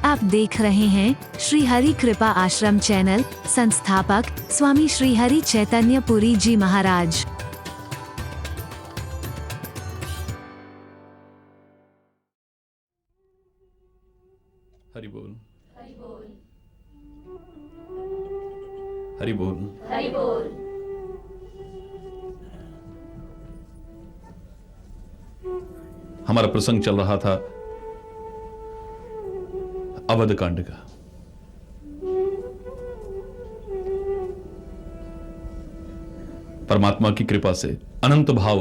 आप देख रहे हैं श्री हरि कृपा आश्रम चैनल। संस्थापक स्वामी श्री हरि चैतन्य पुरी जी महाराज। हरि बोल, हरि बोल, हरि बोल, हरि बोल। हमारा प्रसंग चल रहा था अवध कांड का। परमात्मा की कृपा से अनंत भाव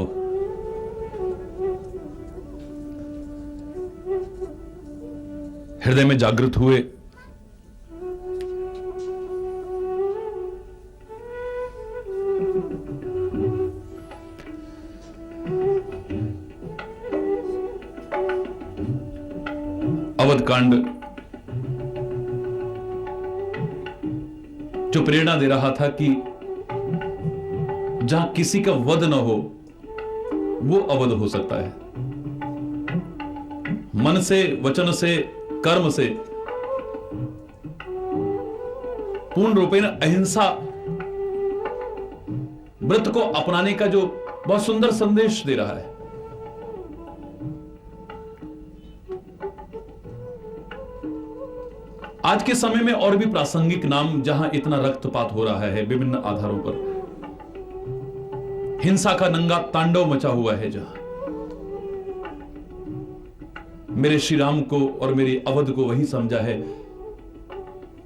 हृदय में जागृत हुए। अवध कांड जो प्रेरणा दे रहा था कि जहां किसी का वध न हो वो अवध हो सकता है। मन से, वचन से, कर्म से पूर्ण रूपेण अहिंसा व्रत को अपनाने का जो बहुत सुंदर संदेश दे रहा है। आज के समय में और भी प्रासंगिक नाम, जहां इतना रक्तपात हो रहा है विभिन्न आधारों पर, हिंसा का नंगा तांडव मचा हुआ है, जहां मेरे श्री राम को और मेरी अवध को वही समझा है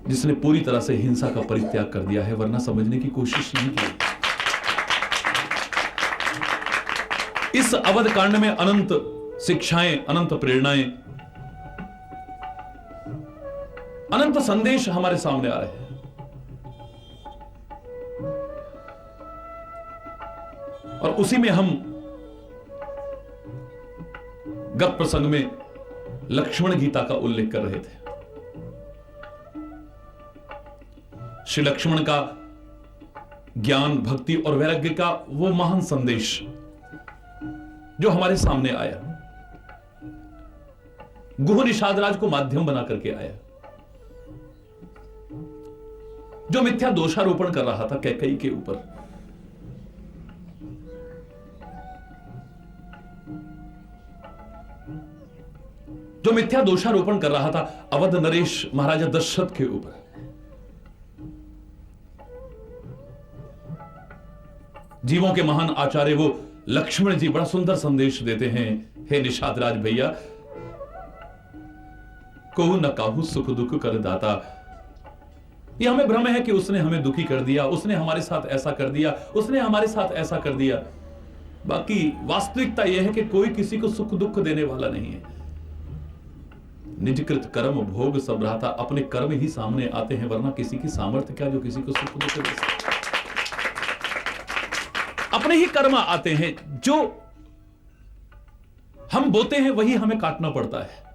जिसने पूरी तरह से हिंसा का परित्याग कर दिया है, वरना समझने की कोशिश नहीं की। इस अवध कांड में अनंत शिक्षाएं, अनंत प्रेरणाएं, अनंत संदेश हमारे सामने आ रहे हैं। और उसी में हम गत प्रसंग में लक्ष्मण गीता का उल्लेख कर रहे थे। श्री लक्ष्मण का ज्ञान, भक्ति और वैराग्य का वो महान संदेश जो हमारे सामने आया, गुह निषादराज को माध्यम बना करके आया, जो मिथ्या दोषारोपण कर रहा था कैकेयी के ऊपर, जो मिथ्या दोषारोपण कर रहा था अवध नरेश महाराजा दशरथ के ऊपर। जीवों के महान आचार्य वो लक्ष्मण जी बड़ा सुंदर संदेश देते हैं। हे निषादराज भैया, को न काहू सुख दुख कर दाता। यह हमें भ्रम है कि उसने हमें दुखी कर दिया, उसने हमारे साथ ऐसा कर दिया, उसने हमारे साथ ऐसा कर दिया। बाकी वास्तविकता यह है कि कोई किसी को सुख दुख देने वाला नहीं है। निजकृत कर्म भोग सब रहा था, अपने कर्म ही सामने आते हैं, वरना किसी की सामर्थ्य क्या जो किसी को सुख दुख दे सकते। अपने ही कर्म आते हैं, जो हम बोते हैं वही हमें काटना पड़ता है।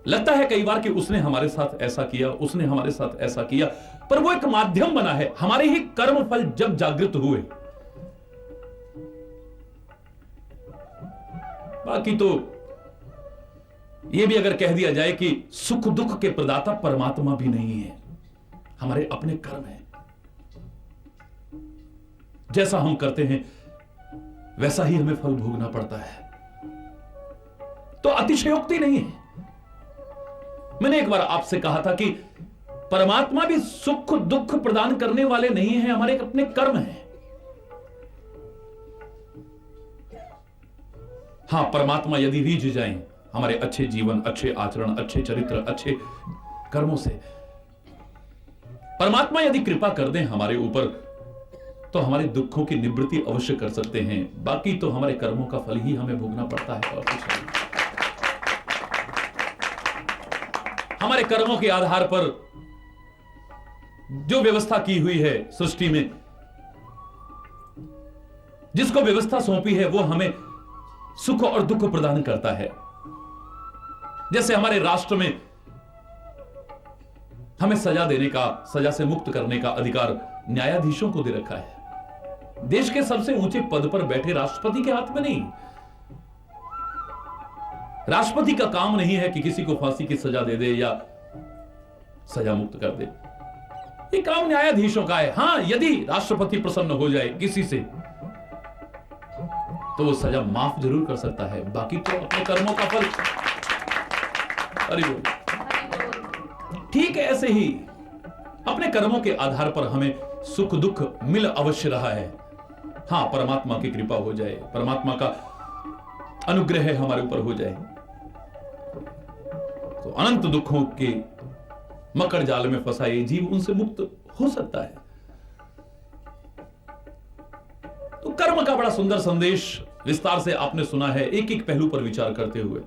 लगता है कई बार कि उसने हमारे साथ ऐसा किया, उसने हमारे साथ ऐसा किया, पर वो एक माध्यम बना है। हमारे ही कर्म फल जब जागृत हुए, बाकी तो यह भी अगर कह दिया जाए कि सुख दुख के प्रदाता परमात्मा भी नहीं है, हमारे अपने कर्म हैं। जैसा हम करते हैं वैसा ही हमें फल भोगना पड़ता है। तो अतिशयोक्ति नहीं है। मैंने एक बार आपसे कहा था कि परमात्मा भी सुख दुख प्रदान करने वाले नहीं हैं, हमारे अपने कर्म हैं। हां, परमात्मा यदि रीझ जाएं हमारे अच्छे जीवन, अच्छे आचरण, अच्छे चरित्र, अच्छे कर्मों से, परमात्मा यदि कृपा कर दें हमारे ऊपर, तो हमारे दुखों की निवृत्ति अवश्य कर सकते हैं। बाकी तो हमारे कर्मों का फल ही हमें भोगना पड़ता है और कुछ नहीं। हमारे कर्मों के आधार पर जो व्यवस्था की हुई है सृष्टि में, जिसको व्यवस्था सौंपी है, वो हमें सुख और दुख प्रदान करता है। जैसे हमारे राष्ट्र में हमें सजा देने का, सजा से मुक्त करने का अधिकार न्यायाधीशों को दे रखा है। देश के सबसे ऊंचे पद पर बैठे राष्ट्रपति के हाथ में नहीं। राष्ट्रपति का काम नहीं है कि किसी को फांसी की सजा दे दे या सजा मुक्त कर दे। ये काम न्यायाधीशों का है। हां, यदि राष्ट्रपति प्रसन्न हो जाए किसी से तो वो सजा माफ जरूर कर सकता है, बाकी तो अपने कर्मों का फल। अरे ठीक है, ऐसे ही अपने कर्मों के आधार पर हमें सुख दुख मिल अवश्य रहा है। हां, परमात्मा की कृपा हो जाए, परमात्मा का अनुग्रह हमारे ऊपर हो जाए तो अनंत दुखों के मकर जाल में फंसा ये जीव उनसे मुक्त हो सकता है। तो कर्म का बड़ा सुंदर संदेश विस्तार से आपने सुना है, एक एक पहलू पर विचार करते हुए।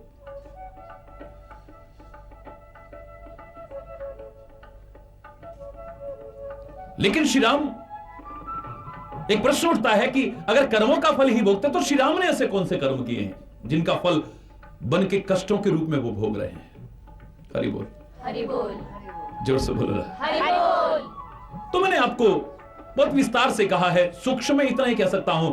लेकिन श्री राम, एक प्रश्न उठता है कि अगर कर्मों का फल ही भोगते तो श्री राम ने ऐसे कौन से कर्म किए हैं जिनका फल बन के कष्टों के रूप में वो भोग रहे हैं? हरि बोल, हरि बोल, जोर से बोल रहा। हरि बोल। तो मैंने आपको बहुत विस्तार से कहा है, सूक्ष्म में इतना ही कह सकता हूं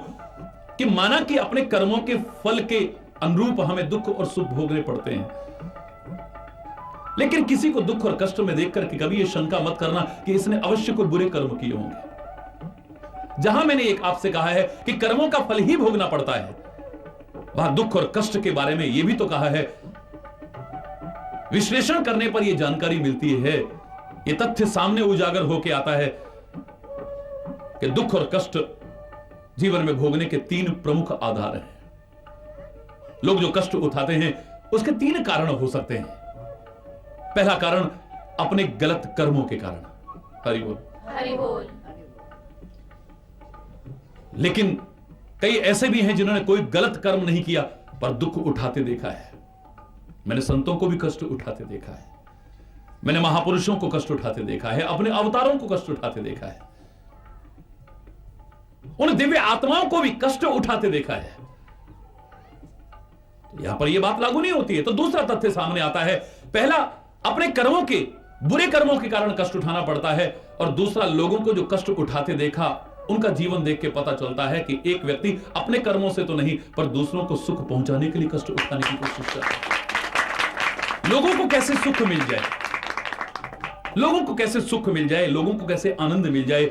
कि माना कि अपने कर्मों के फल के अनुरूप हमें दुख और सुख भोगने पड़ते हैं, लेकिन किसी को दुख और कष्ट में देख करके कभी यह शंका मत करना कि इसने अवश्य कोई बुरे कर्म किए होंगे। जहां मैंने एक आपसे कहा है कि कर्मों का फल ही भोगना पड़ता है, वहां दुख और कष्ट के बारे में यह भी तो कहा है, विश्लेषण करने पर यह जानकारी मिलती है, यह तथ्य सामने उजागर होकर आता है कि दुख और कष्ट जीवन में भोगने के 3 प्रमुख आधार हैं। लोग जो कष्ट उठाते हैं उसके 3 कारण हो सकते हैं। पहला कारण अपने गलत कर्मों के कारण। हरि बोल, हरि बोल। लेकिन कई ऐसे भी हैं जिन्होंने कोई गलत कर्म नहीं किया पर दुख उठाते देखा है। मैंने संतों को भी कष्ट उठाते देखा है, मैंने महापुरुषों को कष्ट उठाते देखा है, अपने अवतारों को कष्ट उठाते देखा है, उन दिव्य आत्माओं को भी कष्ट उठाते देखा है। यहां पर यह बात लागू नहीं होती है। तो दूसरा तथ्य सामने आता है, पहला अपने कर्मों के, बुरे कर्मों के कारण कष्ट उठाना पड़ता है, और दूसरा लोगों को जो कष्ट उठाते देखा उनका जीवन देख के पता चलता है कि एक व्यक्ति अपने कर्मों से तो नहीं पर दूसरों को सुख पहुंचाने के लिए कष्ट उठाने की कोशिश करता है। लोगों को कैसे सुख मिल जाए, लोगों को कैसे सुख मिल जाए, लोगों को कैसे आनंद मिल जाए,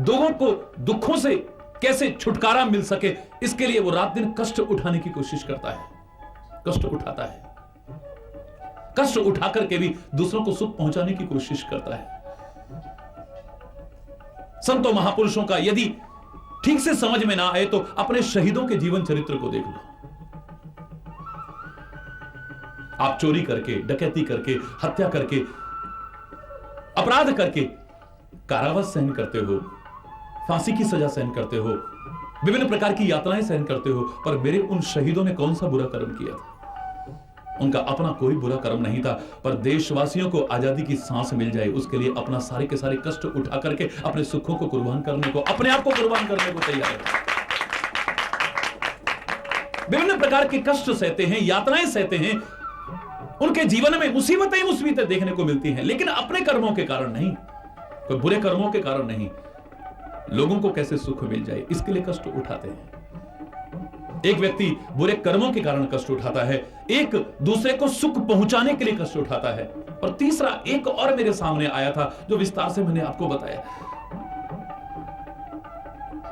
लोगों को दुखों से कैसे छुटकारा मिल सके, इसके लिए वो रात दिन कष्ट उठाने की कोशिश करता है, कष्ट उठाता है, कष्ट उठा करके भी दूसरों को सुख पहुंचाने की कोशिश करता है। संतों महापुरुषों का यदि ठीक से समझ में ना आए तो अपने शहीदों के जीवन चरित्र को देख लो। आप चोरी करके, डकैती करके, हत्या करके, अपराध करके कारावास सहन करते हो, फांसी की सजा सहन करते हो, विभिन्न प्रकार की यातनाएं सहन करते हो, पर मेरे उन शहीदों ने कौन सा बुरा कर्म किया था? उनका अपना कोई बुरा कर्म नहीं था, पर देशवासियों को आजादी की सांस मिल जाए उसके लिए अपना सारे के सारे कष्ट उठा करके अपने सुखों को कुर्बान करने को, अपने आप को कुर्बान करने को तैयार है। विभिन्न प्रकार के कष्ट सहते हैं, यातनाएं सहते हैं, उनके जीवन में मुसीबतें ही मुसीबतें देखने को मिलती हैं, लेकिन अपने कर्मों के कारण नहीं, कोई बुरे कर्मों के कारण नहीं। लोगों को कैसे सुख मिल जाए इसके लिए कष्ट उठाते हैं। एक व्यक्ति बुरे कर्मों के कारण कष्ट उठाता है, एक दूसरे को सुख पहुंचाने के लिए कष्ट उठाता है, और तीसरा एक और मेरे सामने आया था जो विस्तार से मैंने आपको बताया।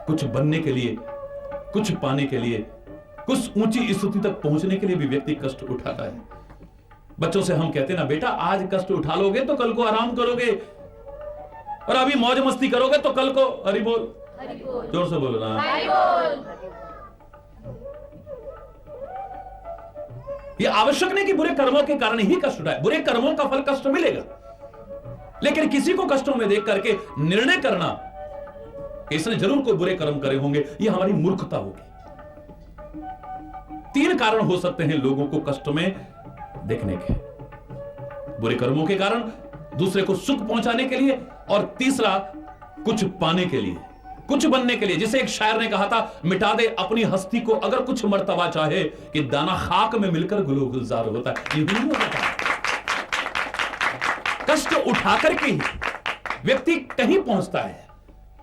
कुछ बनने के लिए, कुछ पाने के लिए, कुछ ऊंची स्थिति तक पहुंचने के लिए भी व्यक्ति कष्ट उठाता है। बच्चों से हम कहते हैं ना, बेटा आज कष्ट उठा लोगे तो कल को आराम करोगे, और अभी मौज मस्ती करोगे तो कल को, हरि बोल, जोर से बोलो ना, हरि बोल। यह आवश्यक नहीं कि बुरे कर्मों के कारण ही कष्ट उठाए, बुरे कर्मों का फल कष्ट मिलेगा, लेकिन किसी को कष्टों में देख करके निर्णय करना कि इसने जरूर कोई बुरे कर्म करे होंगे, यह हमारी मूर्खता होगी। 3 कारण हो सकते हैं लोगों को कष्ट में देखने के, बुरे कर्मों के कारण, दूसरे को सुख पहुंचाने के लिए, और तीसरा कुछ पाने के लिए, कुछ बनने के लिए। जिसे एक शायर ने कहा था, मिटा दे अपनी हस्ती को अगर कुछ मर्तबा चाहे कि दाना खाक में मिलकर गुलो गुलजार होता है। ये नहीं होता। कष्ट उठा करके ही व्यक्ति कहीं पहुंचता है,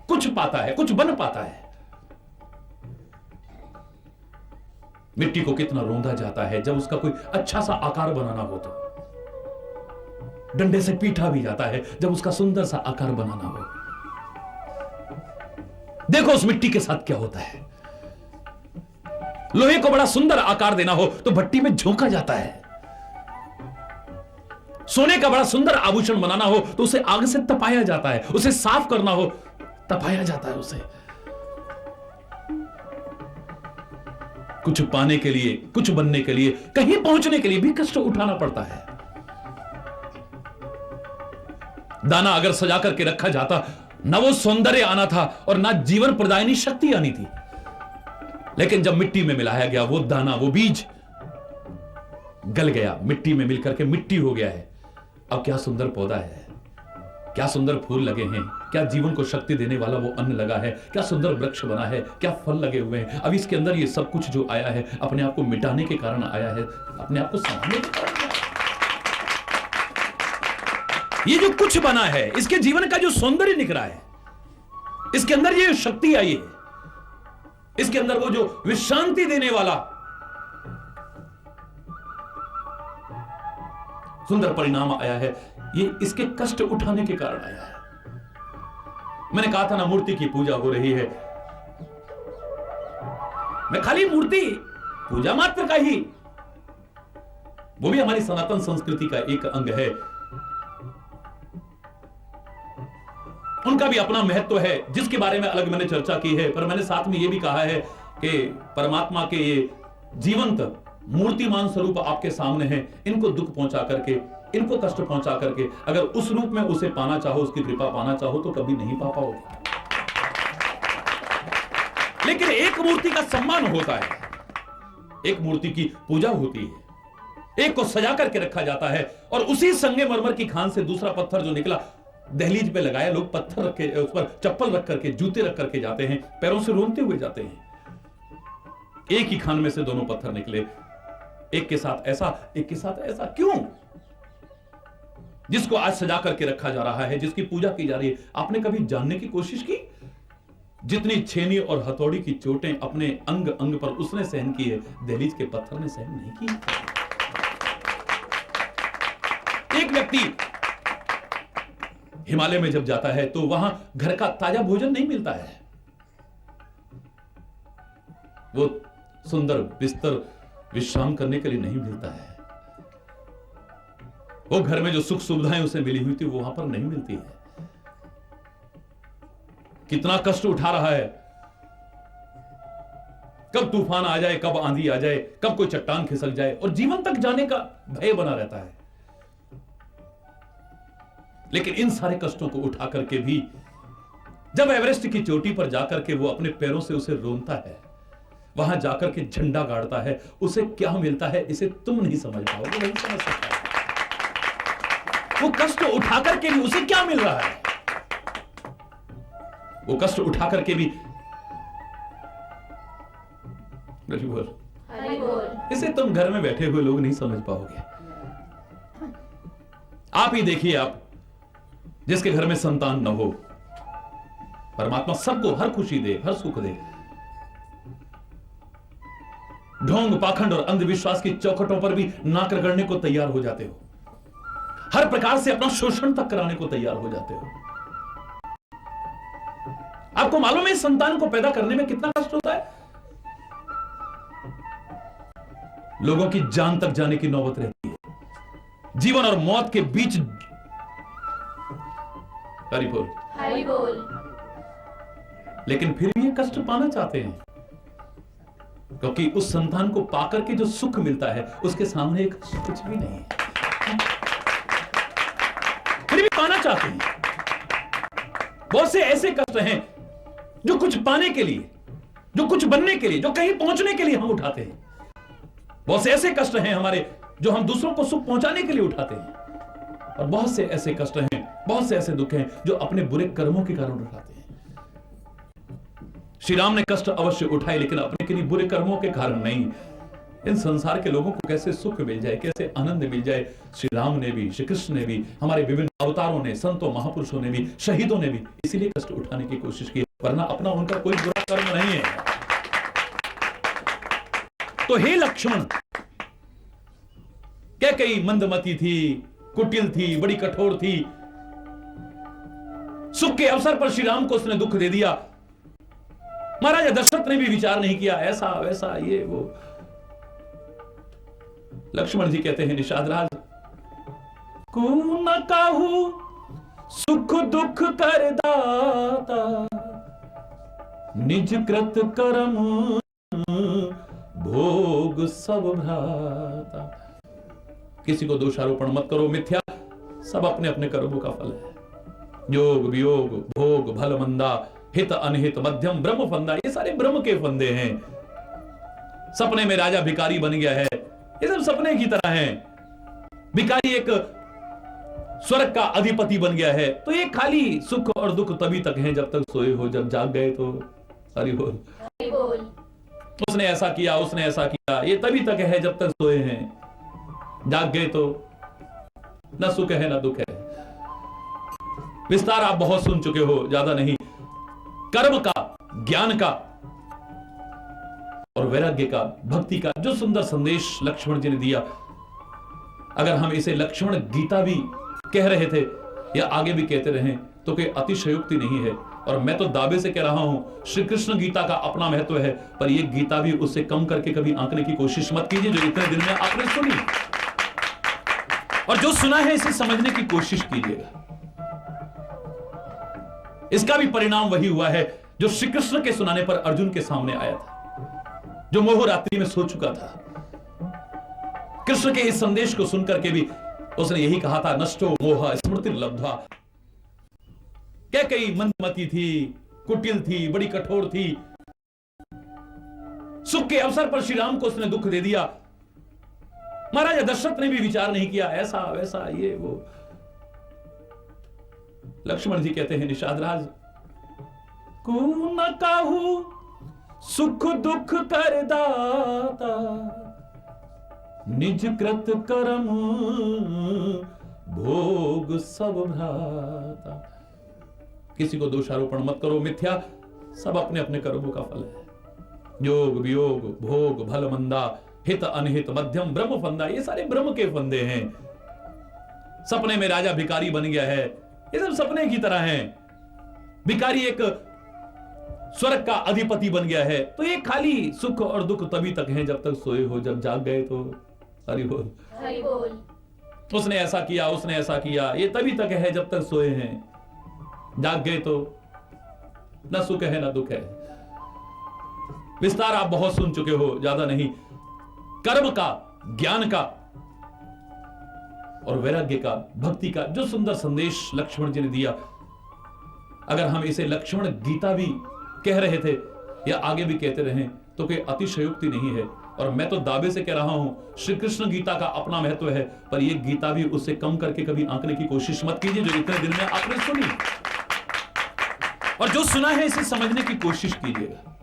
कुछ पाता है, कुछ बन पाता है। मिट्टी को कितना रोंदा जाता है जब उसका कोई अच्छा सा आकार बनाना हो तो। डंडे से पीटा भी जाता है जब उसका सुंदर सा आकार बनाना हो। देखो उस मिट्टी के साथ क्या होता है। लोहे को बड़ा सुंदर आकार देना हो तो भट्टी में झोंका जाता है। सोने का बड़ा सुंदर आभूषण बनाना हो तो उसे आग से तपाया जाता है। उसे साफ करना हो तपाया जाता है उसे। कुछ पाने के लिए, कुछ बनने के लिए, कहीं पहुंचने के लिए भी कष्ट उठाना पड़ता है। दाना अगर सजा करके रखा जाता, ना वो सौंदर्य आना था और ना जीवन प्रदायिनी शक्ति आनी थी। लेकिन जब मिट्टी में मिलाया गया वो दाना, वो बीज गल गया, मिट्टी में मिलकर के मिट्टी हो गया है। अब क्या सुंदर पौधा है, क्या सुंदर फूल लगे हैं, क्या जीवन को शक्ति देने वाला वो अन्न लगा है, क्या सुंदर वृक्ष बना है, क्या फल लगे हुए हैं। अब इसके अंदर ये सब कुछ जो आया है अपने आप को मिटाने के कारण आया है, अपने आप को संभालने के कारण आया है। ये जो कुछ बना है, इसके जीवन का जो सौंदर्य निकला है, इसके अंदर ये शक्ति आई है, इसके अंदर वो जो विश्रांति देने वाला सुंदर परिणाम आया है, ये इसके कष्ट उठाने के कारण आया है। मैंने कहा था ना, मूर्ति की पूजा हो रही है। मैं खाली मूर्ति पूजा मात्र का ही, वो भी हमारी सनातन संस्कृति का एक अंग है। उनका भी अपना महत्व है जिसके बारे में अलग मैंने चर्चा की है। पर मैंने साथ में यह भी कहा है कि परमात्मा के ये जीवंत मूर्तिमान स्वरूप आपके सामने हैं। इनको दुख पहुंचा करके, इनको कष्ट पहुंचा करके अगर उस रूप में उसे पाना चाहो, उसकी कृपा पाना चाहो तो कभी नहीं पा पाओगे। लेकिन एक मूर्ति का सम्मान होता है, एक मूर्ति की पूजा होती है, एक को सजा करके रखा जाता है और उसी संगमरमर की खान से दूसरा पत्थर जो निकला दहलीज पे लगाया, लोग पत्थर रख के उस पर चप्पल रख करके, जूते रख करके जाते हैं, पैरों से रोनते हुए जाते हैं। एक ही खान में से दोनों पत्थर निकले, एक के साथ ऐसा, एक के साथ ऐसा। क्यों? जिसको आज सजा करके रखा जा रहा है, जिसकी पूजा की जा रही है, आपने कभी जानने की कोशिश की? जितनी छेनी और हथौड़ी की चोटें अपने अंग अंग पर उसने सहन की है, दहलीज के पत्थर ने सहन नहीं की। एक व्यक्ति हिमालय में जब जाता है तो वहां घर का ताजा भोजन नहीं मिलता है। वो सुंदर बिस्तर विश्राम करने के लिए नहीं मिलता है। वो घर में जो सुख सुविधाएं उसे मिली हुई थी वो वहां पर नहीं मिलती है। कितना कष्ट उठा रहा है। कब तूफान आ जाए, कब आंधी आ जाए, कब कोई चट्टान खिसक जाए और जीवन तक जाने का भय बना रहता है। लेकिन इन सारे कष्टों को उठा करके भी जब एवरेस्ट की चोटी पर जाकर के वो अपने पैरों से उसे रोनता है, वहां जाकर के झंडा गाड़ता है, उसे क्या मिलता है इसे तुम नहीं समझ पाओगे, नहीं समझ सकता। वो कष्ट उठा करके भी उसे क्या मिल रहा है? वो कष्ट उठा करके भी इसे तुम घर में बैठे हुए लोग नहीं समझ पाओगे। आप ही देखिए, आप जिसके घर में संतान न हो, परमात्मा सबको हर खुशी दे, हर सुख दे, ढोंग पाखंड और अंधविश्वास की चौखटों पर भी नाक रगड़ने को तैयार हो जाते हो, हर प्रकार से अपना शोषण तक कराने को तैयार हो जाते हो। आपको मालूम है संतान को पैदा करने में कितना कष्ट होता है? लोगों की जान तक जाने की नौबत रहती है, जीवन और मौत के बीच। हरि बोल, हरि बोल। लेकिन फिर भी ये कष्ट पाना चाहते हैं, क्योंकि उस संतान को पाकर के जो सुख मिलता है उसके सामने एक कुछ भी नहीं है, फिर भी पाना चाहते हैं। बहुत से ऐसे कष्ट हैं जो कुछ पाने के लिए, जो कुछ बनने के लिए, जो कहीं पहुंचने के लिए हम उठाते हैं। बहुत से ऐसे कष्ट हैं हमारे जो हम दूसरों को सुख पहुंचाने के लिए उठाते हैं, और बहुत से ऐसे कष्ट हैं, बहुत से ऐसे दुख हैं जो अपने बुरे कर्मों के कारण उठाते हैं। श्री राम ने कष्ट अवश्य उठाए, लेकिन अपने किन्हीं बुरे कर्मों के कारण नहीं। इन संसार के लोगों को कैसे सुख मिल जाए, कैसे आनंद मिल जाए, श्री राम ने भी, श्री कृष्ण ने भी, हमारे विभिन्न अवतारों ने, संतों महापुरुषों ने भी, शहीदों ने भी इसीलिए कष्ट उठाने की कोशिश की, वरना अपना उनका कोई बुरा कर्म नहीं है। तो हे लक्ष्मण, कैकेयी मंदमती थी, कुटिल थी, बड़ी कठोर थी। सुख के अवसर पर श्री राम को उसने दुख दे दिया। महाराजा दशरथ ने भी विचार नहीं किया, ऐसा वैसा ये वो। लक्ष्मण जी कहते हैं, निषाद राज को न काहू सुख दुख कर दाता, निज कृत कर्म भोग सब भ्राता। किसी को दोषारोपण मत करो, मिथ्या, सब अपने अपने कर्मों का फल है। योग वियोग भोग भल मंदा, हित अनहित मध्यम ब्रह्म फंदा, ये सारे ब्रह्म के फंदे हैं। सपने में राजा भिखारी बन गया है, ये सब सपने की तरह हैं। भिखारी एक स्वर्ग का अधिपति बन गया है, तो ये खाली सुख और दुख तभी तक हैं जब तक सोए हो, जब जाग गए तो हरि बोल। हरि बोल। उसने ऐसा किया, उसने ऐसा किया, ये तभी तक है जब तक सोए हैं। जाग गए तो न सुख है न दुख है। विस्तार आप बहुत सुन चुके हो, ज्यादा नहीं। कर्म का, ज्ञान का और वैराग्य का, भक्ति का जो सुंदर संदेश लक्ष्मण जी ने दिया, अगर हम इसे लक्ष्मण गीता भी कह रहे थे या आगे भी कहते रहे तो कोई अतिशयोक्ति नहीं है। और मैं तो दावे से कह रहा हूं, श्री कृष्ण गीता का अपना महत्व है, पर यह गीता भी उससे कम करके कभी आंकने की कोशिश मत कीजिए जो इतने दिन में आपने सुनी। और जो सुना है इसे समझने की कोशिश कीजिएगा। इसका भी परिणाम वही हुआ है जो श्री कृष्ण के सुनाने पर अर्जुन के सामने आया था, जो मोह रात्रि में सो चुका था। कृष्ण के इस संदेश को सुनकर के भी उसने यही कहा था, नष्टो मोह स्मृति लब्ध्वा। कैकेयी मंदमती थी, कुटिल थी, बड़ी कठोर थी। सुख के अवसर पर श्री राम को उसने दुख दे दिया। महाराजा दशरथ ने भी विचार नहीं किया, ऐसा वैसा ये वो। लक्ष्मण जी कहते हैं, निषाद राज को न काहू सुख दुख कर दाता, निज कृत कर्म भोग सब भ्राता। किसी को दोषारोपण मत करो, मिथ्या, सब अपने अपने कर्मों का फल है। योग वियोग भोग भल मंदा, हित अनहित मध्यम ब्रह्म फंदा, ये सारे ब्रह्म के फंदे हैं। सपने में राजा भिखारी बन गया है, ये सब सपने की तरह हैं। भिखारी एक स्वर्ग का अधिपति बन गया है, तो ये खाली सुख और दुख तभी तक हैं जब तक सोए हो, जब जाग गए तो हरि बोल। हरि बोल। उसने ऐसा किया, उसने ऐसा किया, ये तभी तक है जब तक सोए हैं। जाग गए तो न सुख है न दुख है। विस्तार आप बहुत सुन चुके हो, ज्यादा नहीं। कर्म का, ज्ञान का और वैराग्य का, भक्ति का जो सुंदर संदेश लक्ष्मण जी ने दिया, अगर हम इसे लक्ष्मण गीता भी कह रहे थे या आगे भी कहते रहे तो कोई अतिशयोक्ति नहीं है। और मैं तो दावे से कह रहा हूं, श्री कृष्ण गीता का अपना महत्व है, पर यह गीता भी उससे कम करके कभी आंकने की कोशिश मत कीजिए जो इतने दिन में आपने सुनी। और जो सुना है इसे समझने की कोशिश कीजिएगा।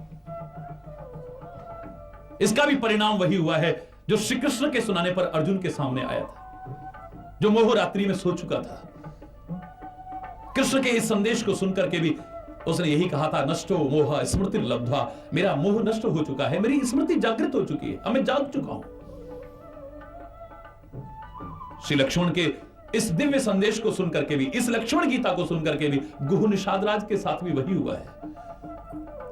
इसका भी परिणाम वही हुआ है जो श्री कृष्ण के सुनाने पर अर्जुन के सामने आया था, जो मोह रात्रि में सो चुका था। कृष्ण के इस संदेश को सुनकर के भी उसने यही कहा था, नष्टो मोह स्मृति लब्ध्वा। मेरा मोह नष्ट हो चुका है, मेरी स्मृति जागृत हो चुकी है, अब मैं जाग चुका हूं। श्री लक्ष्मण के इस दिव्य संदेश को सुनकर के भी, इस लक्ष्मण गीता को सुनकर के भी गुह निषाद राज के साथ भी वही हुआ है।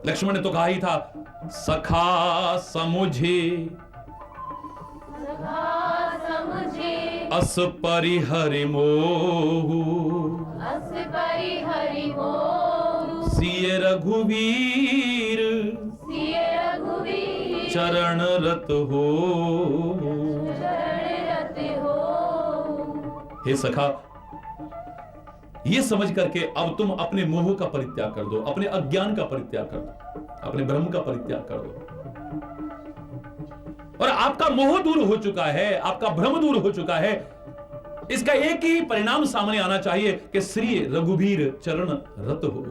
लक्ष्मण ने तो कहा ही था, सखा समुझे अस परिहरि मोहु, अस परिहरि मोहु, सिय रघुवीर सिय रघुवीर चरण रत हो। चरण रत हो। हे सखा, ये समझ करके अब तुम अपने मोह का परित्याग कर दो, अपने अज्ञान का परित्याग कर दो, अपने भ्रम का परित्याग कर दो। और आपका मोह दूर हो चुका है, आपका भ्रम दूर हो चुका है। इसका एक ही परिणाम सामने आना चाहिए कि श्री रघुवीर चरण रत हो।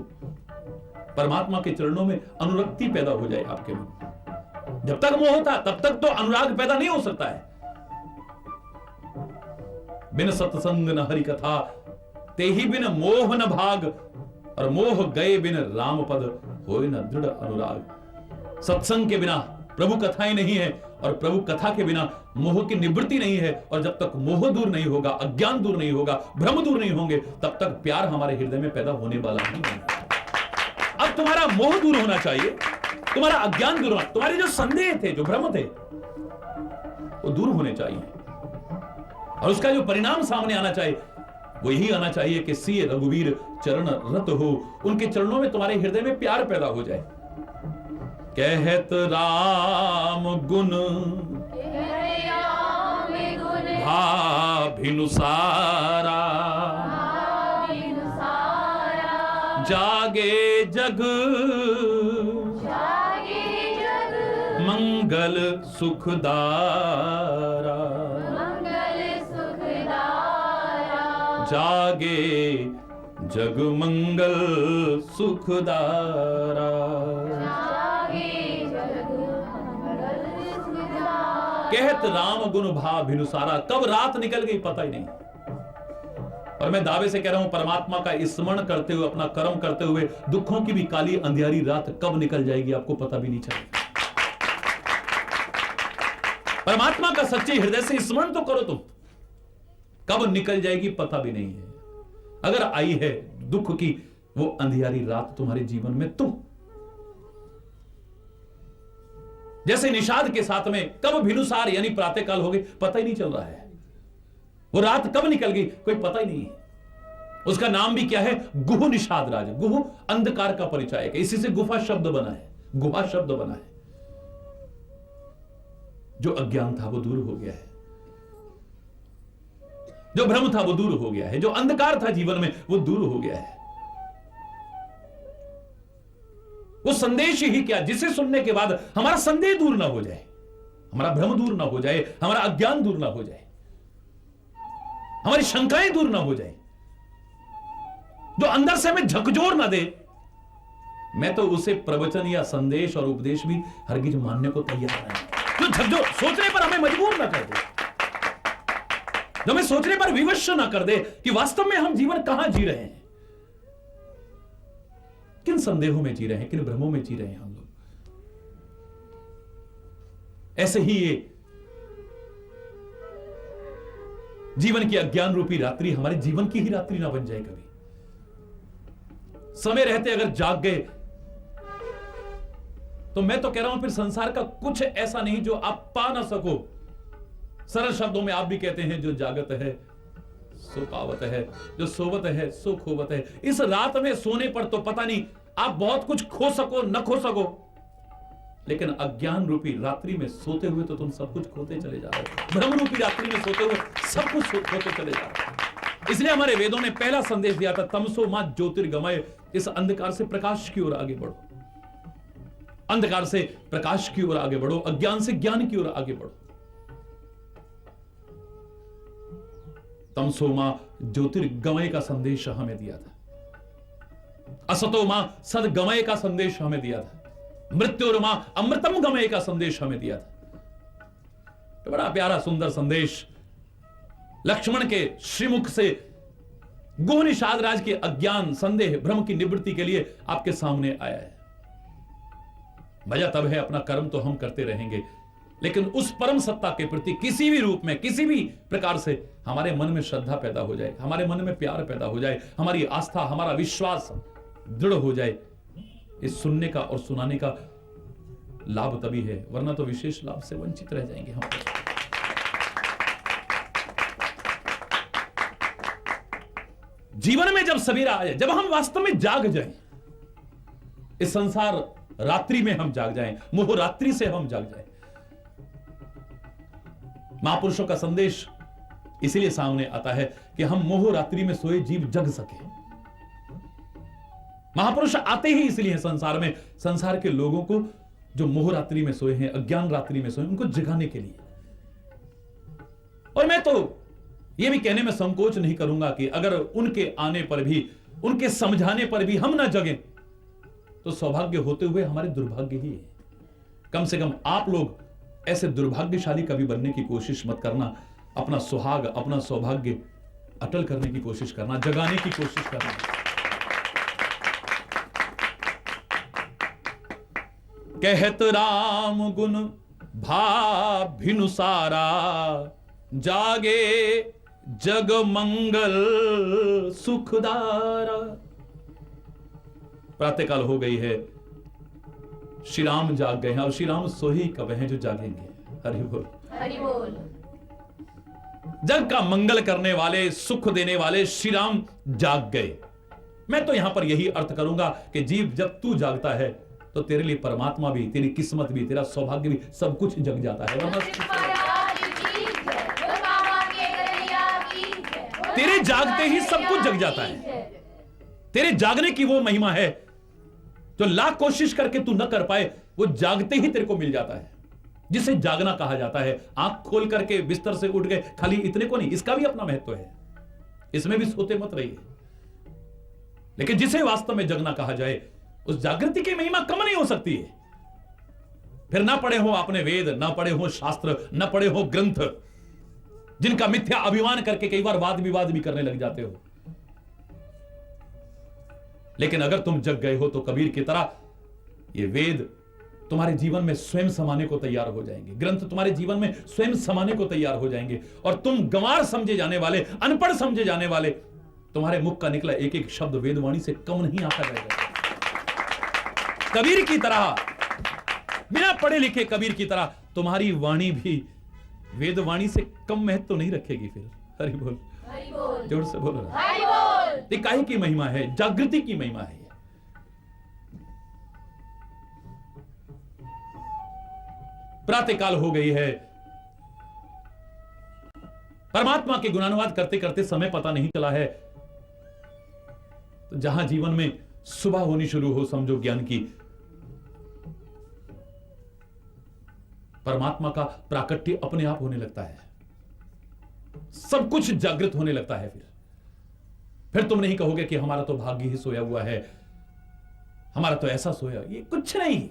परमात्मा के चरणों में अनुरक्ति पैदा हो जाए आपके मन। जब तक मोह था तब तक तो अनुराग पैदा नहीं हो सकता है। बिन सत्संग न हरि कथा, ते ही बिन मोह न भाग, और मोह गए बिन राम पद होए न दृढ़ अनुराग। सत्संग के बिना प्रभु कथाएं नहीं है, और प्रभु कथा के बिना मोह की निवृत्ति नहीं है, और जब तक मोह दूर नहीं होगा, अज्ञान दूर नहीं होगा, भ्रम दूर नहीं होंगे, तब तक प्यार हमारे हृदय में पैदा होने वाला नहीं है। अब तुम्हारा मोह दूर होना चाहिए, तुम्हारा अज्ञान दूर होना, तुम्हारे जो संदेह थे, जो भ्रम थे, वो दूर होने चाहिए, और उसका जो परिणाम सामने आना चाहिए वो यही आना चाहिए कि सिए रघुवीर चरण रत हो, उनके चरणों में तुम्हारे हृदय में प्यार पैदा हो जाए। कहत राम गुण भाभिनुसारा, जागे जग मंगल सुखदारा, जागे जग मंगल सुखदारा। कहत राम गुण भाभिनुसारा, कब रात निकल गई पता ही नहीं। और मैं दावे से कह रहा हूं, परमात्मा का स्मरण करते हुए, अपना कर्म करते हुए, दुखों की भी काली अंधियारी रात कब निकल जाएगी आपको पता भी नहीं चलेगा। परमात्मा का सच्चे हृदय से स्मरण तो करो तुम, कब निकल जाएगी पता भी नहीं है। अगर आई है दुख की वो अंधियारी रात तुम्हारे जीवन में, तुम जैसे निषाद के साथ में कब भिनुसार यानी प्रातःकाल हो गई पता ही नहीं चल रहा है, वो रात कब निकल गई कोई पता ही नहीं है। उसका नाम भी क्या है? गुह निषाद राज। गुह अंधकार का परिचायक है, इसी से गुफा शब्द बना है, गुहा शब्द बना है। जो अज्ञान था वो दूर हो गया है, जो भ्रम था वो दूर हो गया है, जो अंधकार था जीवन में वो दूर हो गया है। वो संदेश ही क्या, जिसे सुनने के बाद हमारा संदेह दूर ना हो जाए, हमारा भ्रम दूर ना हो जाए, हमारा अज्ञान दूर ना हो जाए, हमारी शंकाएं दूर ना हो जाए, जो अंदर से हमें झकझोर ना दे, मैं तो उसे प्रवचन या संदेश और उपदेश भी हरगिज मानने को तैयार नहीं। जो झकझोर सोचने पर हमें मजबूर ना कर दे, जो हमें सोचने पर विवश ना कर दे कि वास्तव में हम जीवन कहां जी रहे हैं, किन संदेहों में जी रहे हैं, किन भ्रमों में जी रहे हैं हम लोग। ऐसे ही ये जीवन की अज्ञान रूपी रात्रि हमारे जीवन की ही रात्रि ना बन जाए कभी। समय रहते अगर जाग गए तो मैं तो कह रहा हूं फिर संसार का कुछ ऐसा नहीं जो आप पा ना सको। सरल शब्दों में आप भी कहते हैं, जो जागत है सो पावत है, जो सोवत है सो खोवत है। इस रात में सोने पर तो पता नहीं आप बहुत कुछ खो सको न खो सको, लेकिन अज्ञान रूपी रात्रि में सोते हुए तो तुम सब कुछ खोते चले जा रहे हो। भ्रम रूपी रात्रि में सोते हुए सब कुछ खोते चले जा रहे हो। इसलिए हमारे वेदों ने पहला संदेश दिया था, तमसो मा ज्योतिर्गमय, इस अंधकार से प्रकाश की ओर आगे बढ़ो, अंधकार से प्रकाश की ओर आगे बढ़ो, अज्ञान से ज्ञान की ओर आगे बढ़ो। तमसो मा ज्योतिर्गमय का संदेश हमें दिया था, असतो मा सदगमय का संदेश हमें दिया था, मृत्युर्मा अमृतम गमय का संदेश हमें दिया था। तो बड़ा प्यारा सुंदर संदेश लक्ष्मण के श्रीमुख से गुह निषाद राज के अज्ञान संदेह भ्रम की निवृत्ति के लिए आपके सामने आया है। वजह तब है, अपना कर्म तो हम करते रहेंगे, लेकिन उस परम सत्ता के प्रति किसी भी रूप में, किसी भी प्रकार से हमारे मन में श्रद्धा पैदा हो जाए, हमारे मन में प्यार पैदा हो जाए, हमारी आस्था, हमारा विश्वास दृढ़ हो जाए। इस सुनने का और सुनाने का लाभ तभी है, वरना तो विशेष लाभ से वंचित रह जाएंगे हम। जीवन में जब सवेरा आए, जब हम वास्तव में जाग जाएं, इस संसार रात्रि में हम जाग जाएं, मोह रात्रि से हम जाग जाएं। महापुरुषों का संदेश इसीलिए सामने आता है कि हम मोह रात्रि में सोए जीव जग सके। महापुरुष आते ही इसलिए संसार में, संसार के लोगों को जो मोह रात्रि में सोए हैं, अज्ञान रात्रि में सोए, उनको जगाने के लिए। और मैं तो यह भी कहने में संकोच नहीं करूंगा कि अगर उनके आने पर भी, उनके समझाने पर भी हम ना जगें तो सौभाग्य होते हुए हमारे दुर्भाग्य ही है। कम से कम आप लोग ऐसे दुर्भाग्यशाली कभी बनने की कोशिश मत करना। अपना सुहाग, अपना सौभाग्य अटल करने की कोशिश करना, जगाने की कोशिश करना। कहत राम गुण भाभिनुसारा, जागे जग मंगल सुखदारा। प्रातःकाल हो गई है, श्री राम जाग गए हैं, और श्री राम सो ही कब हैं जो जागेंगे। हरि बोल, हरि बोल। जग का मंगल करने वाले, सुख देने वाले श्री राम जाग गए। मैं तो यहां पर यही अर्थ करूंगा कि जीव जब तू जागता है तो तेरे लिए परमात्मा भी, तेरी किस्मत भी, तेरा सौभाग्य भी, सब कुछ जग जाता है। तेरे जागते ही सब कुछ जग जाता है। तेरे जागने की वो महिमा है जो लाख कोशिश करके तू न कर पाए, वो जागते ही तेरे को मिल जाता है, जिसे जागना कहा जाता है। आंख खोल करके बिस्तर से उठ गए, खाली इतने को नहीं, इसका भी अपना महत्व है, इसमें भी सोते मत रहिए। लेकिन जिसे वास्तव में जगना कहा जाए, उस जागृति की महिमा कम नहीं हो सकती है। फिर ना पढ़े हो आपने वेद, ना पढ़े हो शास्त्र, ना पढ़े हो ग्रंथ, जिनका मिथ्या अभिमान करके कई बार वाद विवाद भी करने लग जाते हो। लेकिन अगर तुम जग गए हो तो कबीर की तरह ये वेद तुम्हारे जीवन में स्वयं समाने को तैयार हो जाएंगे, ग्रंथ तुम्हारे जीवन में स्वयं समाने को तैयार हो जाएंगे, और तुम गंवार समझे जाने वाले, अनपढ़ समझे जाने वाले, तुम्हारे मुख का निकला एक एक शब्द वेदवाणी से कम नहीं आता रहेगा। कबीर की तरह, बिना पढ़े लिखे कबीर की तरह तुम्हारी वाणी भी वेदवाणी से कम महत्व तो नहीं रखेगी फिर। हरि बोल, हरि बोल। जोर से बोलो। हरि बोल। इकाई की महिमा है, जागृति की महिमा है। प्रातःकाल हो गई है, परमात्मा के गुणानुवाद करते करते समय पता नहीं चला है। तो जहां जीवन में सुबह होनी शुरू हो, समझो ज्ञान की, परमात्मा का प्राकट्य अपने आप होने लगता है, सब कुछ जागृत होने लगता है। फिर तुम नहीं कहोगे कि हमारा तो भाग्य ही सोया हुआ है, हमारा तो ऐसा सोया, ये कुछ नहीं।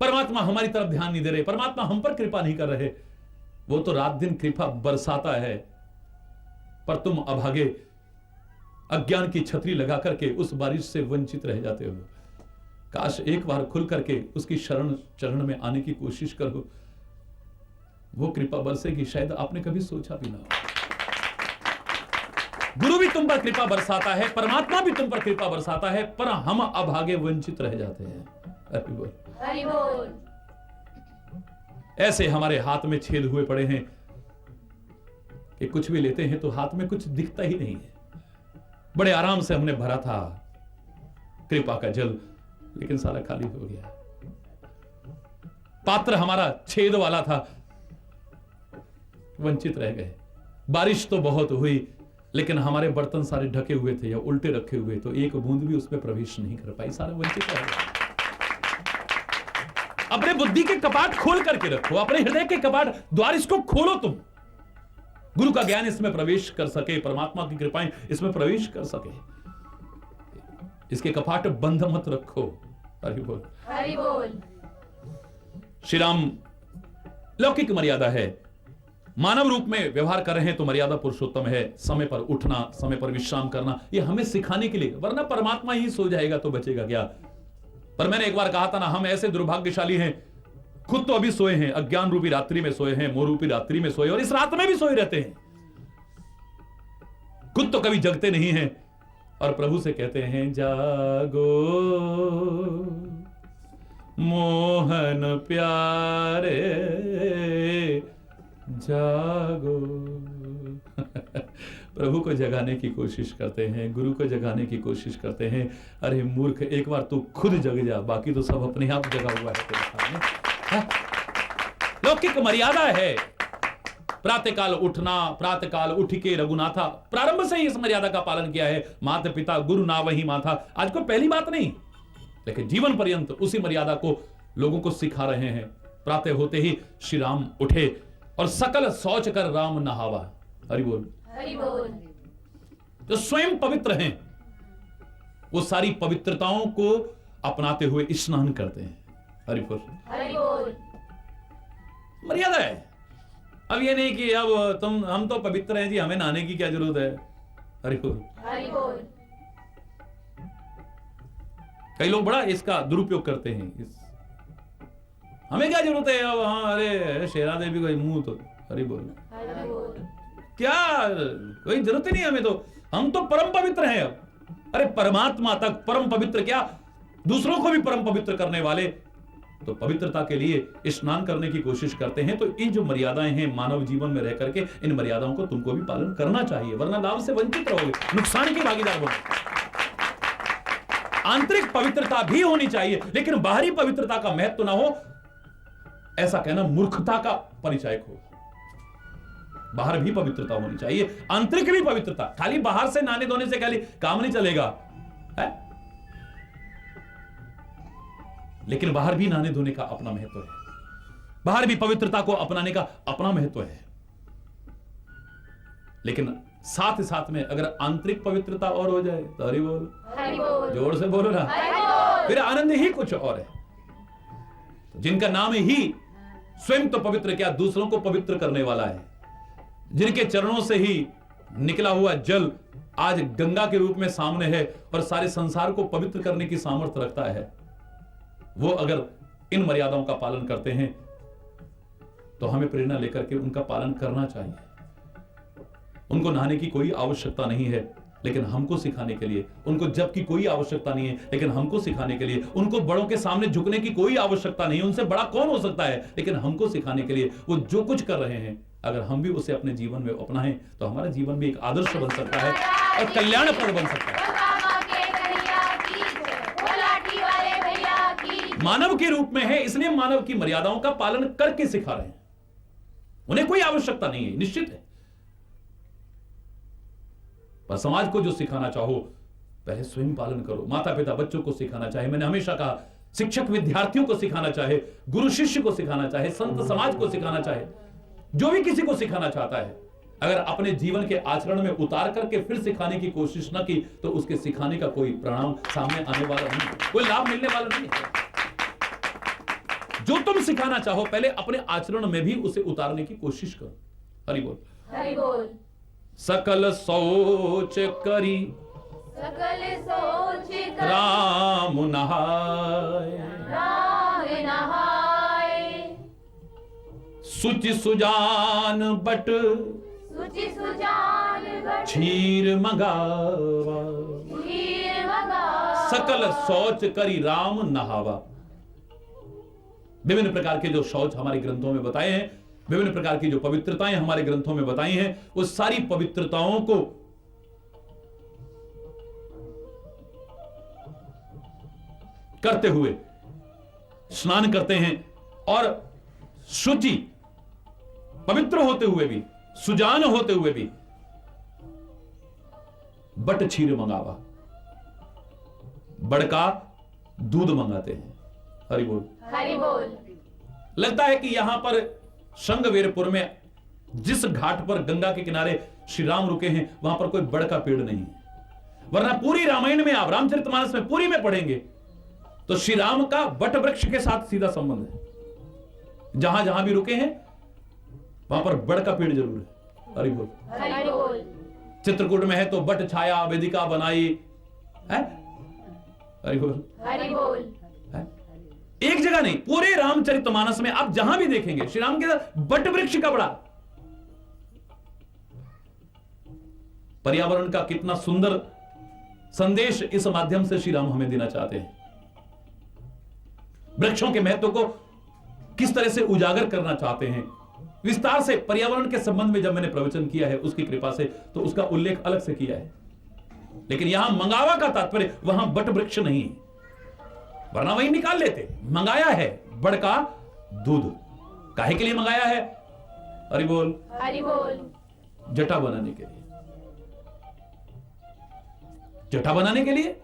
परमात्मा हमारी तरफ ध्यान नहीं दे रहे, परमात्मा हम पर कृपा नहीं कर रहे। वो तो रात दिन कृपा बरसाता है, पर तुम अभागे अज्ञान की छतरी लगा करके उस बारिश से वंचित रह जाते हो। काश एक बार खुल करके उसकी शरण चरण में आने की कोशिश करो, वो कृपा बरसेगी, शायद आपने कभी सोचा भी ना हो। गुरु भी तुम पर कृपा बरसाता है, परमात्मा भी तुम पर कृपा बरसाता है, पर हम अभागे वंचित रह जाते हैं। हरि बोल, हरि बोल। ऐसे हमारे हाथ में छेद हुए पड़े हैं कि कुछ भी लेते हैं तो हाथ में कुछ दिखता ही नहीं है। बड़े आराम से हमने भरा था कृपा का जल, लेकिन सारा खाली हो गया। पात्र हमारा छेद वाला था, वंचित रह गए। बारिश तो बहुत हुई, लेकिन हमारे बर्तन सारे ढके हुए थे या उल्टे रखे हुए, तो एक बूंद भी उसमें प्रवेश नहीं कर पाई, सारा वंचित रह गया। अपने बुद्धि के कपाट खोल करके रखो, अपने हृदय के कपाट द्वार, इसको खोलो तुम, गुरु का ज्ञान इसमें प्रवेश कर सके, परमात्मा की कृपाएं इसमें प्रवेश कर सके। इसके कपाट बंद मत रखो। हरि बोल, हरि बोल। श्री राम लौकिक मर्यादा है, मानव रूप में व्यवहार कर रहे हैं तो मर्यादा पुरुषोत्तम है। समय पर उठना, समय पर विश्राम करना, ये हमें सिखाने के लिए, वरना परमात्मा ही सो जाएगा तो बचेगा क्या। पर मैंने एक बार कहा था ना, हम ऐसे दुर्भाग्यशाली हैं, खुद तो अभी सोए हैं, अज्ञान रूपी रात्रि में सोए हैं, मोह रूपी रात्रि में सोए, और इस रात में भी सोए रहते हैं। खुद तो कभी जगते नहीं हैं, और प्रभु से कहते हैं जागो मोहन प्यारे जागो। प्रभु को जगाने की कोशिश करते हैं, गुरु को जगाने की कोशिश करते हैं। अरे मूर्ख, एक बार तू खुद जग जा, बाकी तो सब अपने आप जगा हुआ है तेरे सामने। लौकिक मर्यादा है प्रातःकाल उठना, प्रातःकाल उठ के रघुनाथा, प्रारंभ से ही इस मर्यादा का पालन किया है। माता पिता गुरु ना वही माथा, आज को पहली बात नहीं, लेकिन जीवन पर्यंत उसी मर्यादा को लोगों को सिखा रहे हैं। प्रातः होते ही श्री राम उठे और सकल शौच कर राम नहावा। हरि बोल, हरि बोल। जो स्वयं पवित्र हैं वो सारी पवित्रताओं को अपनाते हुए स्नान करते हैं। हरि बोल, हरि बोल। मर्यादा है। अब ये नहीं कि अब हम तो पवित्र हैं जी, हमें नहाने की क्या जरूरत है। हरि बोल, हरि बोल। कई लोग बड़ा इसका दुरुपयोग करते हैं, हमें क्या जरूरत है अब? हाँ, अरे शेरा देवी कोई मुंह तो हरि बोल, हरि बोल, क्या कोई जरूरत ही नहीं हमें, तो हम तो परम पवित्र हैं अब। अरे परमात्मा तक परम पवित्र क्या, दूसरों को भी परम पवित्र करने वाले तो पवित्रता के लिए स्नान करने की कोशिश करते हैं। तो इन जो मर्यादाएं हैं मानव जीवन में रह करके, इन मर्यादाओं को तुमको भी पालन करना चाहिए, वरना लाभ से वंचित रहोगे, नुकसान के भागीदार बनोगे। आंतरिक पवित्रता भी होनी चाहिए, लेकिन बाहरी पवित्रता का महत्व ना हो, ऐसा कहना मूर्खता का परिचायक हो। बाहर भी पवित्रता होनी चाहिए, आंतरिक भी पवित्रता। खाली बाहर से नहाने धोने से खाली काम नहीं चलेगा है? लेकिन बाहर भी नहाने धोने का अपना महत्व है, बाहर भी पवित्रता को अपनाने का अपना महत्व है। लेकिन साथ साथ में अगर आंतरिक पवित्रता और हो जाए तो हरि बोल, हरि बोल, जोर से बोलो ना, हरि बोल, फिर आनंद ही कुछ और है। जिनका नाम ही स्वयं तो पवित्र क्या दूसरों को पवित्र करने वाला है, जिनके चरणों से ही निकला हुआ जल आज गंगा के रूप में सामने है और सारे संसार को पवित्र करने की सामर्थ्य रखता है, वो अगर इन मर्यादाओं का पालन करते हैं तो हमें प्रेरणा लेकर के उनका पालन करना चाहिए। उनको नहाने की कोई आवश्यकता नहीं है, लेकिन हमको सिखाने के लिए, उनको जप की कोई आवश्यकता नहीं है, लेकिन हमको सिखाने के लिए, उनको बड़ों के सामने झुकने की कोई आवश्यकता नहीं है, उनसे बड़ा कौन हो सकता है, लेकिन हमको सिखाने के लिए वो जो कुछ कर रहे हैं अगर हम भी उसे अपने जीवन में अपनाएं तो हमारा जीवन भी एक आदर्श बन सकता है और कल्याणप्रद बन सकता है। बाबा के कन्हैया की जय, वो लाठी वाले भैया की। मानव के रूप में है, इसलिए मानव की मर्यादाओं का पालन करके सिखा रहे हैं, उन्हें कोई आवश्यकता नहीं है, निश्चित है। पर समाज को जो सिखाना चाहो पहले स्वयं पालन करो। माता पिता बच्चों को सिखाना चाहे, मैंने हमेशा कहा शिक्षक विद्यार्थियों को सिखाना चाहे, गुरु शिष्य को सिखाना चाहे, संत समाज को सिखाना चाहे, जो भी किसी को सिखाना चाहता है, अगर अपने जीवन के आचरण में उतार करके फिर सिखाने की कोशिश न की तो उसके सिखाने का कोई परिणाम सामने आने वाला नहीं, कोई लाभ मिलने वाला नहीं है। जो तुम सिखाना चाहो पहले अपने आचरण में भी उसे उतारने की कोशिश करो। हरि बोल, हरि बोल, सकल सोच करी सकल सोच कर राम नहाय, राम नहाय, सुचि सुजान बट सुचि सुजान बट क्षीर मंगावा, हीर मगा। सकल शौच करी राम नहावा। विभिन्न प्रकार के जो शौच हमारे ग्रंथों में बताए हैं, विभिन्न प्रकार की जो पवित्रताएं हमारे ग्रंथों में बताई हैं, उस सारी पवित्रताओं को करते हुए स्नान करते हैं और शुचि पवित्र होते हुए भी, सुजान होते हुए भी बट क्षीर मंगावा, बड़का दूध मंगाते हैं। हरि बोल, हरि बोल, लगता है कि यहां पर शंगवेरपुर में जिस घाट पर गंगा के किनारे श्री राम रुके हैं वहां पर कोई बड़ का पेड़ नहीं है, वरना पूरी रामायण में आप रामचरितमानस में पूरी में पढ़ेंगे तो श्री राम का वट वृक्ष के साथ सीधा संबंध है। जहां जहां भी रुके हैं वहां पर बड़ का पेड़ जरूर है। हरि बोल, हरि बोल, चित्रकूट में है तो बट छाया वेदिका बनाई है। हरि बोल, हरि बोल, है? एक जगह नहीं, पूरे रामचरितमानस में आप जहां भी देखेंगे श्री राम के साथ बट वृक्ष का बड़ा। पर्यावरण का कितना सुंदर संदेश इस माध्यम से श्री राम हमें देना चाहते हैं। वृक्षों के महत्व को किस तरह से उजागर करना चाहते हैं विस्तार से पर्यावरण के संबंध में जब मैंने प्रवचन किया है उसकी कृपा से तो उसका उल्लेख अलग से किया है। लेकिन यहां मंगावा का तात्पर्य वहां बट वृक्ष नहीं है, वरना वही निकाल लेते। मंगाया है बड़ का दूध, काहे के लिए मंगाया है? हरि बोल, हरि बोल, जटा बनाने के लिए। जटा बनाने के लिए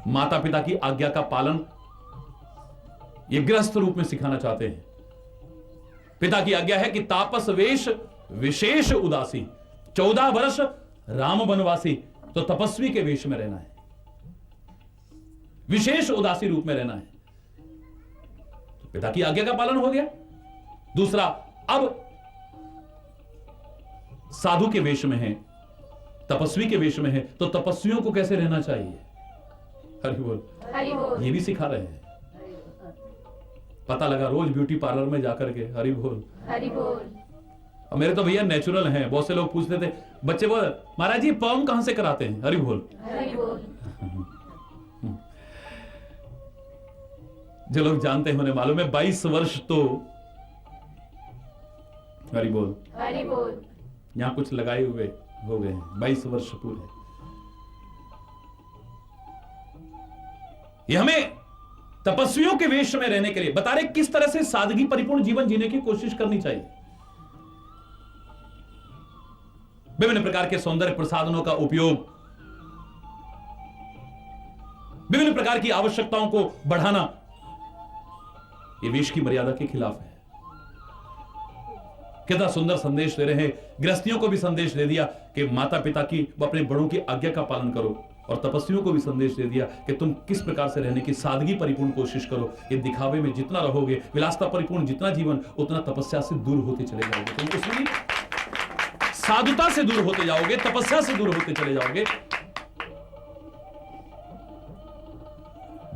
माता पिता की आज्ञा का पालन ये गृहस्थ रूप में सिखाना चाहते हैं। पिता की आज्ञा है कि तापस वेश विशेष उदासी, 14 वर्ष राम वनवासी, तो तपस्वी के वेश में रहना है, विशेष उदासी रूप में रहना है। तो पिता की आज्ञा का पालन हो गया। दूसरा, अब साधु के वेश में है, तपस्वी के वेश में है, तो तपस्वियों को कैसे रहना चाहिए? हरि बोल, हरि बोल, ये भी सिखा रहे हैं। पता लगा रोज ब्यूटी पार्लर में जाकर के, हरि बोल। हरि बोल। और मेरे तो भैया नेचुरल हैं। बहुत से लोग पूछते थे, बच्चे बोल महाराज जी पर्म कहां से कराते हैं? हरि बोल। हरि बोल। जो लोग जानते हैं उन्हें मालूम है 22 वर्ष तो, हरि बोल, हरि बोल। यहां कुछ लगाए हुए हो गए हैं, 22 वर्ष पूरे। ये हमें तपस्वियों के वेश में रहने के लिए बता रहे किस तरह से सादगी परिपूर्ण जीवन जीने की कोशिश करनी चाहिए। विभिन्न प्रकार के सौंदर्य प्रसाधनों का उपयोग, विभिन्न प्रकार की आवश्यकताओं को बढ़ाना, ये वेश की मर्यादा के खिलाफ है। कितना सुंदर संदेश दे रहे हैं। गृहस्थियों को भी संदेश दे दिया कि माता पिता की व अपने बड़ों की आज्ञा का पालन करो, और तपस्वियों को भी संदेश दे दिया कि तुम किस प्रकार से रहने की सादगी परिपूर्ण कोशिश करो। ये दिखावे में जितना रहोगे, विलासता परिपूर्ण जितना जीवन, उतना तपस्या से दूर होते चले जाओगे। तुम उसमें साधुता से दूर होते जाओगे, तपस्या से दूर होते चले जाओगे।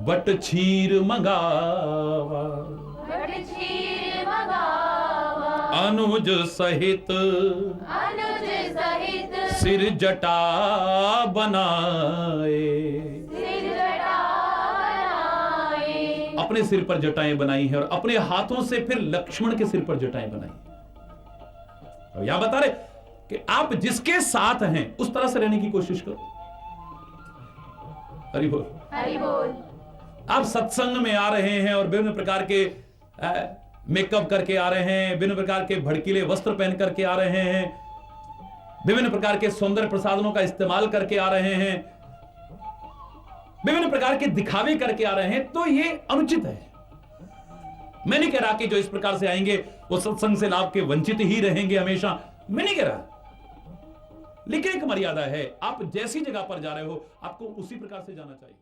बट छीर मंगावा, बट छीर मंगावा, अनुज सहित, अनुज सहित, सिर जटा बनाए। सिर जटा बनाए। अपने सिर पर जटाएं बनाई हैं और अपने हाथों से फिर लक्ष्मण के सिर पर जटाएं बनाई। और यहां बता रहे कि आप जिसके साथ हैं उस तरह से रहने की कोशिश करो। हरि बोल। हरि बोल। आप सत्संग में आ रहे हैं और विभिन्न प्रकार के मेकअप करके आ रहे हैं, विभिन्न प्रकार के भड़कीले वस्त्र पहन करके आ रहे हैं, विभिन्न प्रकार के सौंदर्य प्रसाधनों का इस्तेमाल करके आ रहे हैं, विभिन्न प्रकार के दिखावे करके आ रहे हैं, तो ये अनुचित है। मैं नहीं कह रहा कि जो इस प्रकार से आएंगे वो सत्संग से लाभ के वंचित ही रहेंगे हमेशा, मैं नहीं कह रहा, लेकिन एक मर्यादा है। आप जैसी जगह पर जा रहे हो आपको उसी प्रकार से जाना चाहिए।